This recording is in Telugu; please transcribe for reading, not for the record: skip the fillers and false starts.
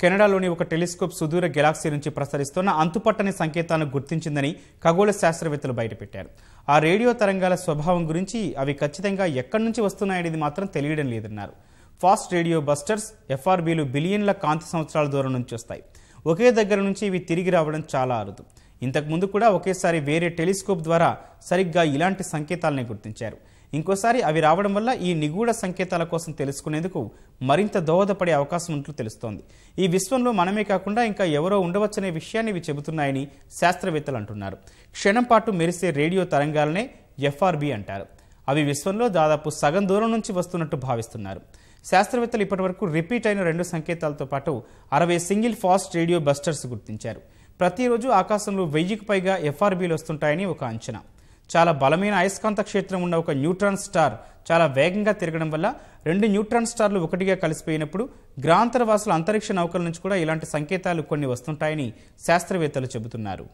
కెనడాలోని ఒక టెలిస్కోప్ సుదూర గెలాక్సీ నుంచి ప్రసరిస్తున్న అంతుపట్టని సంకేతాలను గుర్తించిందని ఖగోళ శాస్త్రవేత్తలు బయటపెట్టారు. ఆ రేడియో తరంగాల స్వభావం గురించి అవి ఖచ్చితంగా ఎక్కడి నుంచి వస్తున్నాయనేది మాత్రం తెలియడం లేదన్నారు. ఫాస్ట్ రేడియో బస్టర్స్ ఎఫ్ఆర్బీలు బిలియన్ల కాంతి సంవత్సరాల దూరం నుంచి వస్తాయి. ఒకే దగ్గర నుంచి ఇవి తిరిగి రావడం చాలా అరుదు. ఇంతకుముందు కూడా ఒకేసారి వేరే టెలిస్కోప్ ద్వారా సరిగ్గా ఇలాంటి సంకేతాలని గుర్తించారు. ఇంకోసారి అవి రావడం వల్ల ఈ నిగూఢ సంకేతాల కోసం తెలుసుకునేందుకు మరింత దోహదపడే అవకాశం ఉన్నట్లు తెలుస్తోంది. ఈ విశ్వంలో మనమే కాకుండా ఇంకా ఎవరో ఉండవచ్చనే విషయాన్ని ఇవి చెబుతున్నాయని శాస్త్రవేత్తలు అంటున్నారు. క్షణం పాటు మెరిసే రేడియో తరంగాలనే ఎఫ్ఆర్బీ అంటారు. అవి విశ్వంలో దాదాపు సగం దూరం నుంచి వస్తున్నట్టు భావిస్తున్నారు. శాస్త్రవేత్తలు ఇప్పటివరకు రిపీట్ అయిన 2 సంకేతాలతో పాటు 60 సింగిల్ ఫాస్ట్ రేడియో బస్టర్స్ గుర్తించారు. ప్రతిరోజు ఆకాశంలో 1000కి పైగా ఎఫ్ఆర్బీలు వస్తుంటాయని ఒక అంచనా. చాలా బలమైన అయస్కాంత క్షేత్రం ఉన్న ఒక న్యూట్రాన్ స్టార్ చాలా వేగంగా తిరగడం వల్ల 2 న్యూట్రాన్ స్టార్లు ఒకటిగా కలిసిపోయినప్పుడు గ్రహాంతరవాసుల అంతరిక్ష నౌకల నుంచి కూడా ఇలాంటి సంకేతాలు కొన్ని వస్తుంటాయని శాస్త్రవేత్తలు చెబుతున్నారు.